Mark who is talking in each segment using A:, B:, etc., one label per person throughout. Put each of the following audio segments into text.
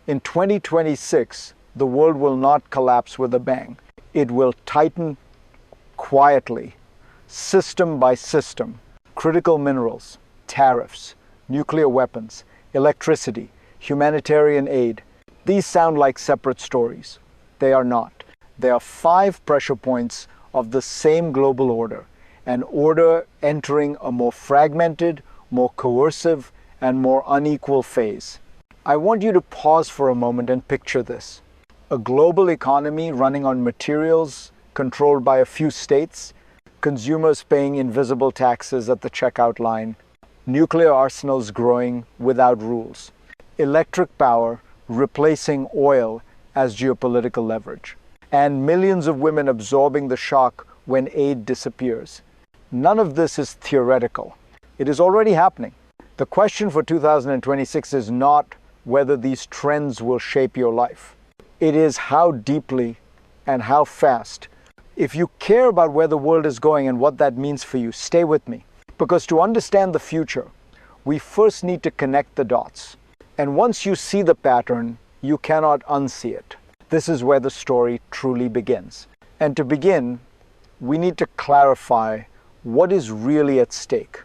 A: In 2026, the world will not collapse with a bang. It will tighten quietly, system by system. Critical minerals, tariffs, nuclear weapons, electricity, humanitarian aid. These sound like separate stories. They are not. They are 5 pressure points of the same global order, an order entering a more fragmented, more coercive, and more unequal phase. I want you to pause for a moment and picture this. A global economy running on materials controlled by a few states, consumers paying invisible taxes at the checkout line, nuclear arsenals growing without rules, electric power replacing oil as geopolitical leverage, and millions of women absorbing the shock when aid disappears. None of this is theoretical. It is already happening. The question for 2026 is not whether these trends will shape your life. It is how deeply and how fast. If you care about where the world is going and what that means for you, stay with me. Because to understand the future, we first need to connect the dots. And once you see the pattern, you cannot unsee it. This is where the story truly begins. And to begin, we need to clarify what is really at stake.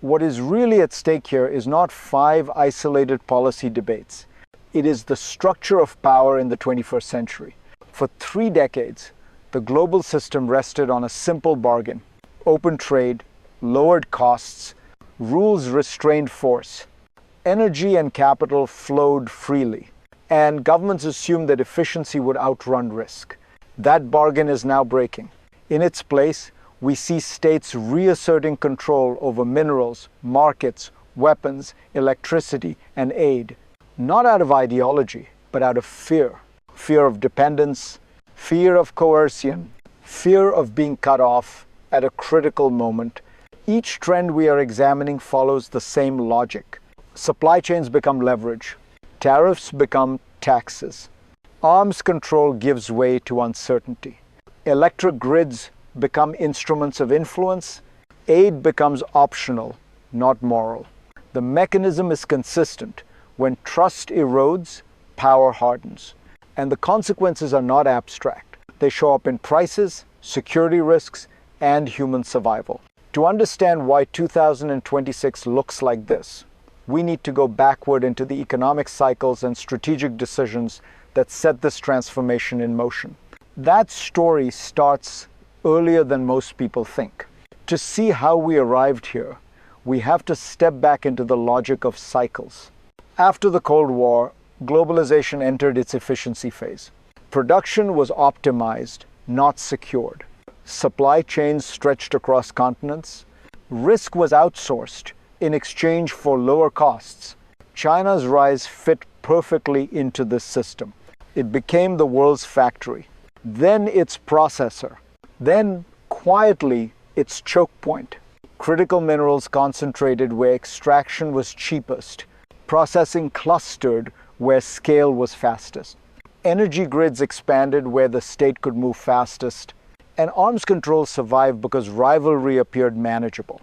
A: What is really at stake here is not 5 isolated policy debates. It is the structure of power in the 21st century. For 3 decades, the global system rested on a simple bargain: open trade, lowered costs, rules restrained force. Energy and capital flowed freely, and governments assumed that efficiency would outrun risk. That bargain is now breaking. In its place, we see states reasserting control over minerals, markets, weapons, electricity, and aid, not out of ideology, but out of fear. Fear of dependence, fear of coercion, fear of being cut off at a critical moment. Each trend we are examining follows the same logic. Supply chains become leverage. Tariffs become taxes. Arms control gives way to uncertainty. Electric grids become instruments of influence. Aid becomes optional, not moral. The mechanism is consistent. When trust erodes, power hardens. And the consequences are not abstract. They show up in prices, security risks, and human survival. To understand why 2026 looks like this, we need to go backward into the economic cycles and strategic decisions that set this transformation in motion. That story starts earlier than most people think. To see how we arrived here, we have to step back into the logic of cycles. After the Cold War, globalization entered its efficiency phase. Production was optimized, not secured. Supply chains stretched across continents. Risk was outsourced in exchange for lower costs. China's rise fit perfectly into this system. It became the world's factory, then its processor, then quietly its choke point. Critical minerals concentrated where extraction was cheapest, processing clustered where scale was fastest. Energy grids expanded where the state could move fastest, and arms control survived because rivalry appeared manageable.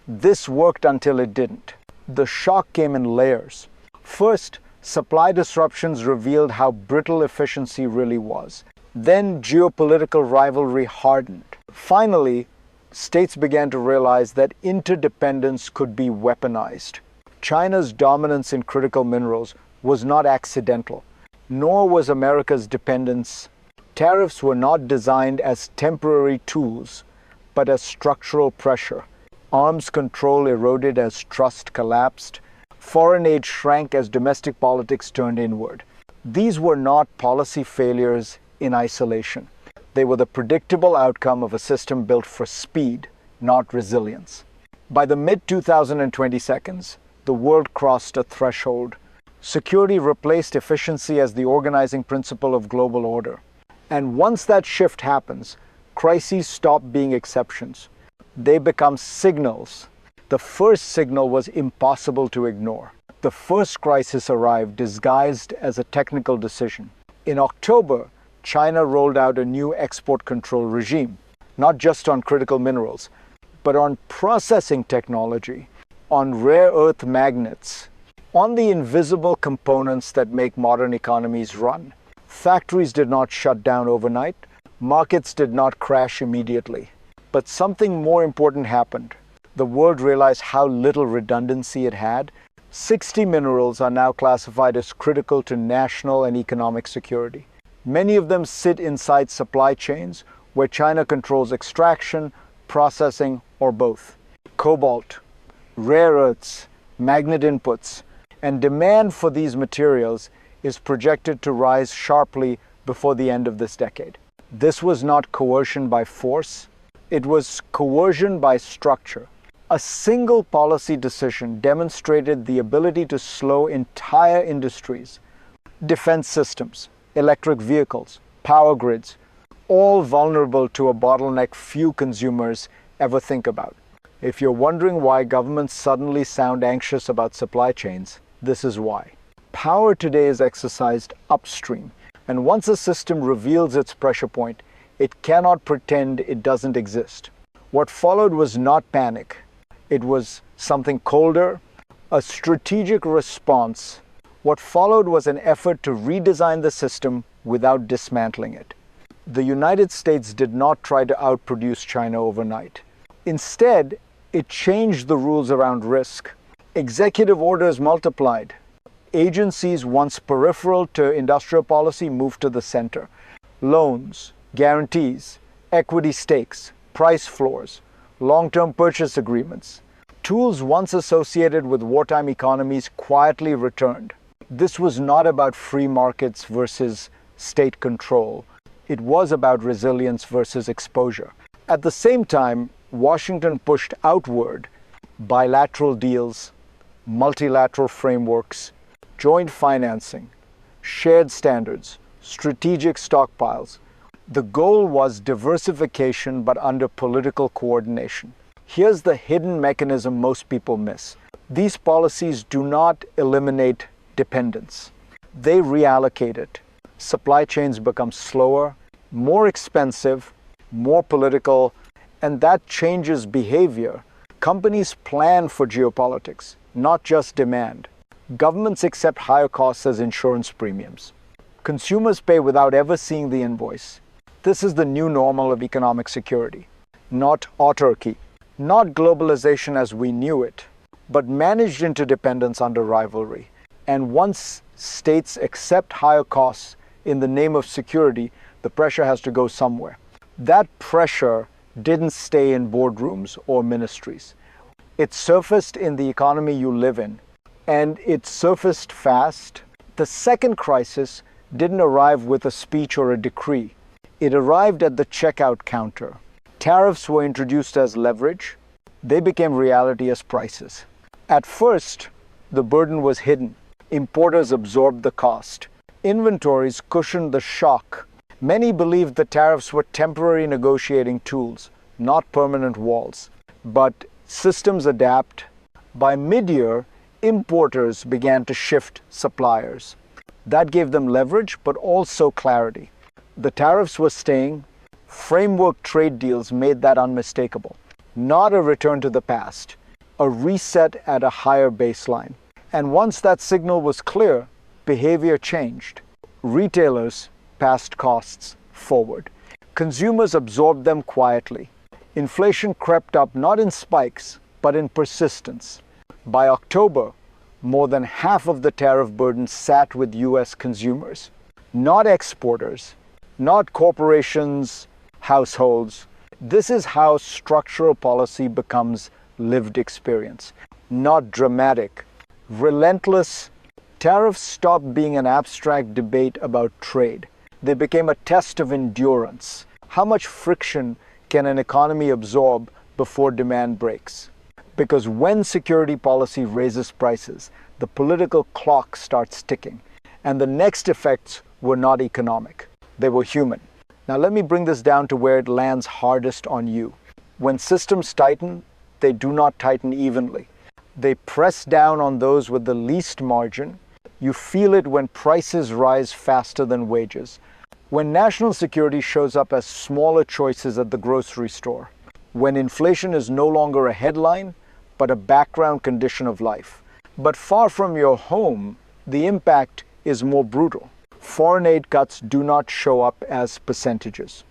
A: This worked until it didn't. The shock came in layers. First, supply disruptions revealed how brittle efficiency really was. Then geopolitical rivalry hardened. Finally, states began to realize that interdependence could be weaponized. China's dominance in critical minerals was not accidental, nor was America's dependence. Tariffs were not designed as temporary tools, but as structural pressure. Arms control eroded as trust collapsed. Foreign aid shrank as domestic politics turned inward. These were not policy failures in isolation. They were the predictable outcome of a system built for speed, not resilience. By the mid-2020s, the world crossed a threshold. Security replaced efficiency as the organizing principle of global order. And once that shift happens, crises stop being exceptions. They become signals. The first signal was impossible to ignore. The first crisis arrived disguised as a technical decision. In October, China rolled out a new export control regime, not just on critical minerals, but on processing technology, on rare earth magnets, on the invisible components that make modern economies run. Factories did not shut down overnight. Markets did not crash immediately. But something more important happened. The world realized how little redundancy it had. 60 minerals are now classified as critical to national and economic security. Many of them sit inside supply chains where China controls extraction, processing, or both. Cobalt, rare earths, magnet inputs, and demand for these materials is projected to rise sharply before the end of this decade. This was not coercion by force, it was coercion by structure. A single policy decision demonstrated the ability to slow entire industries, defense systems, electric vehicles, power grids, all vulnerable to a bottleneck few consumers ever think about. If you're wondering why governments suddenly sound anxious about supply chains, this is why. Power today is exercised upstream, and once a system reveals its pressure point, it cannot pretend it doesn't exist. What followed was not panic. It was something colder, a strategic response. What followed was an effort to redesign the system without dismantling it. The United States did not try to outproduce China overnight. Instead, it changed the rules around risk. Executive orders multiplied. Agencies once peripheral to industrial policy moved to the center. Loans, guarantees, equity stakes, price floors, long-term purchase agreements. Tools once associated with wartime economies quietly returned. This was not about free markets versus state control. It was about resilience versus exposure. At the same time, Washington pushed outward bilateral deals, multilateral frameworks, joint financing, shared standards, strategic stockpiles. The goal was diversification but under political coordination. Here's the hidden mechanism most people miss. These policies do not eliminate dependence. They reallocate it. Supply chains become slower, more expensive, more political, and that changes behavior. Companies plan for geopolitics, not just demand. Governments accept higher costs as insurance premiums. Consumers pay without ever seeing the invoice. This is the new normal of economic security. Not autarky, not globalization as we knew it, but managed interdependence under rivalry. And once states accept higher costs in the name of security, the pressure has to go somewhere. That pressure didn't stay in boardrooms or ministries. It surfaced in the economy you live in, and it surfaced fast. The second crisis didn't arrive with a speech or a decree. It arrived at the checkout counter. Tariffs were introduced as leverage. They became reality as prices. At first, the burden was hidden. Importers absorbed the cost. Inventories cushioned the shock. Many believed the tariffs were temporary negotiating tools, not permanent walls. But systems adapt. By mid-year, importers began to shift suppliers. That gave them leverage, but also clarity. The tariffs were staying. Framework trade deals made that unmistakable. Not a return to the past, a reset at a higher baseline. And once that signal was clear, behavior changed. Retailers passed costs forward. Consumers absorbed them quietly. Inflation crept up not in spikes, but in persistence. By October, more than half of the tariff burden sat with US consumers, not exporters, not corporations, households. This is how structural policy becomes lived experience, not dramatic, relentless. Tariffs stopped being an abstract debate about trade. They became a test of endurance. How much friction can an economy absorb before demand breaks? Because when security policy raises prices, the political clock starts ticking. And the next effects were not economic. They were human. Now let me bring this down to where it lands hardest on you. When systems tighten, they do not tighten evenly. They press down on those with the least margin. You feel it when prices rise faster than wages. When national security shows up as smaller choices at the grocery store. When inflation is no longer a headline, but a background condition of life. But far from your home, the impact is more brutal. Foreign aid cuts do not show up as percentages.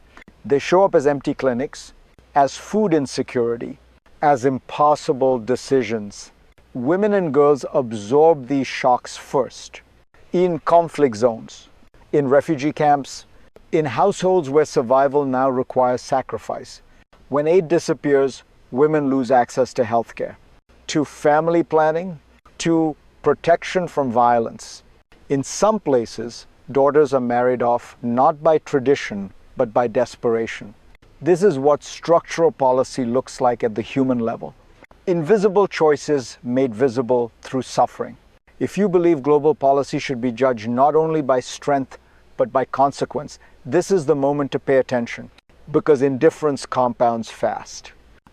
A: They show up as empty clinics, as food insecurity, as impossible decisions. Women and girls absorb these shocks first, in conflict zones, in refugee camps, in households where survival now requires sacrifice. When aid disappears, women lose access to healthcare, to family planning, to protection from violence. In some places, daughters are married off not by tradition, but by desperation. This is what structural policy looks like at the human level. Invisible choices made visible through suffering. If you believe global policy should be judged not only by strength, but by consequence, this is the moment to pay attention, because indifference compounds fast.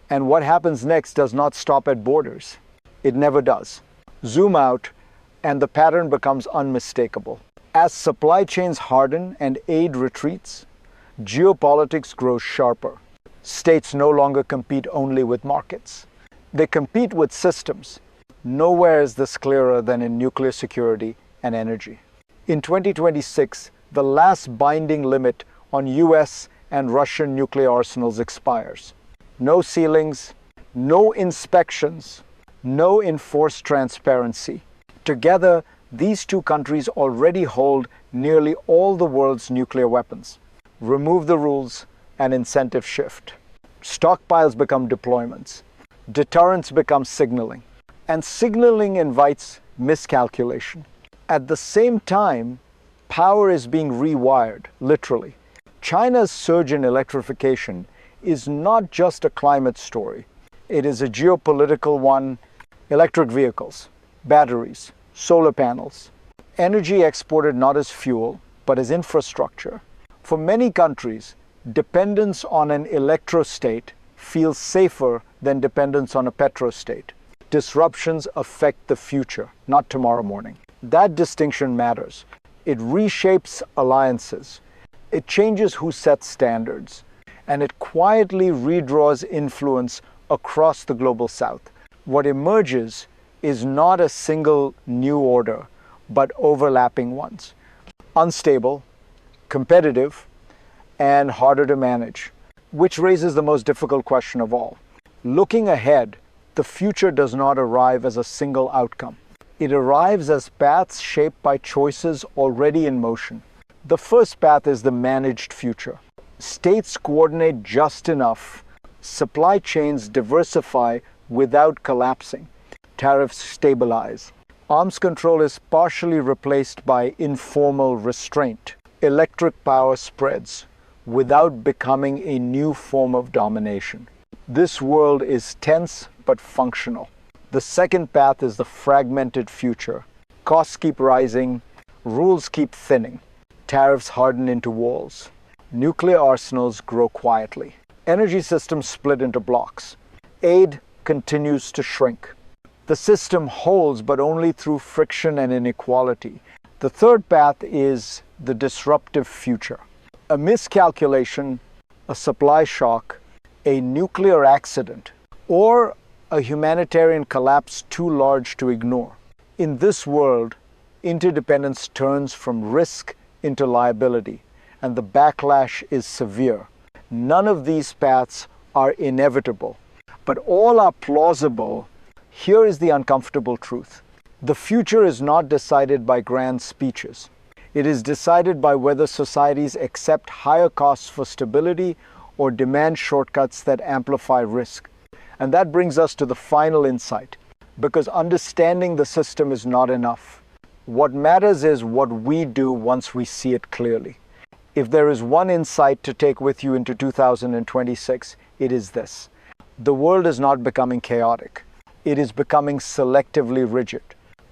A: And what happens next does not stop at borders. It never does. Zoom out, and the pattern becomes unmistakable. As supply chains harden and aid retreats, geopolitics grows sharper. States no longer compete only with markets. They compete with systems. Nowhere is this clearer than in nuclear security and energy. In 2026, the last binding limit on US and Russian nuclear arsenals expires. No ceilings, no inspections, no enforced transparency. Together, these two countries already hold nearly all the world's nuclear weapons. Remove the rules and incentives shift. Stockpiles become deployments. Deterrence becomes signaling. And signaling invites miscalculation. At the same time, power is being rewired, literally. China's surge in electrification is not just a climate story. It is a geopolitical one. Electric vehicles, batteries, solar panels, energy exported not as fuel, but as infrastructure. For many countries, dependence on an electrostate feels safer than dependence on a petrostate. Disruptions affect the future, not tomorrow morning. That distinction matters. It reshapes alliances. It changes who sets standards. And it quietly redraws influence across the global south. What emerges is not a single new order, but overlapping ones. Unstable, competitive, and harder to manage, which raises the most difficult question of all. Looking ahead, the future does not arrive as a single outcome. It arrives as paths shaped by choices already in motion. The first path is the managed future. States coordinate just enough. Supply chains diversify without collapsing. Tariffs stabilize. Arms control is partially replaced by informal restraint. Electric power spreads without becoming a new form of domination. This world is tense but functional. The second path is the fragmented future. Costs keep rising, rules keep thinning, tariffs harden into walls. Nuclear arsenals grow quietly. Energy systems split into blocks. Aid continues to shrink. The system holds, but only through friction and inequality. The third path is the disruptive future. A miscalculation, a supply shock, a nuclear accident, or a humanitarian collapse too large to ignore. In this world, interdependence turns from risk into liability, and the backlash is severe. None of these paths are inevitable, but all are plausible. Here is the uncomfortable truth. The future is not decided by grand speeches. It is decided by whether societies accept higher costs for stability or demand shortcuts that amplify risk. And that brings us to the final insight, because understanding the system is not enough. What matters is what we do once we see it clearly. If there is one insight to take with you into 2026, it is this. The world is not becoming chaotic. It is becoming selectively rigid.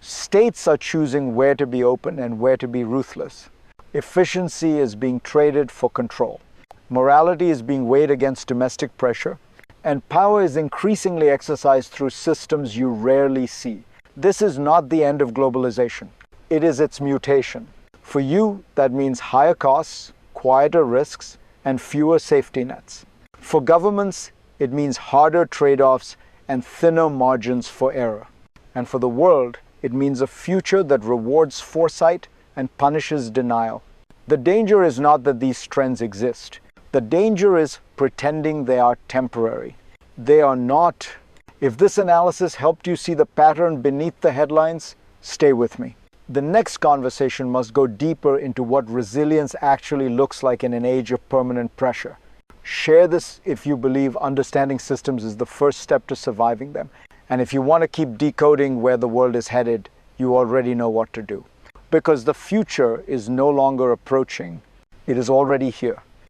A: States are choosing where to be open and where to be ruthless. Efficiency is being traded for control. Morality is being weighed against domestic pressure, and power is increasingly exercised through systems you rarely see. This is not the end of globalization. It is its mutation. For you, that means higher costs, quieter risks, and fewer safety nets. For governments, it means harder trade-offs and thinner margins for error. And for the world, It means a future that rewards foresight and punishes denial. The danger is not that these trends exist. The danger is pretending they are temporary. They are not. If this analysis helped you see the pattern beneath the headlines, stay with me. The next conversation must go deeper into what resilience actually looks like in an age of permanent pressure. Share this if you believe understanding systems is the first step to surviving them. And if you want to keep decoding where the world is headed, you already know what to do. Because the future is no longer approaching, it is already here.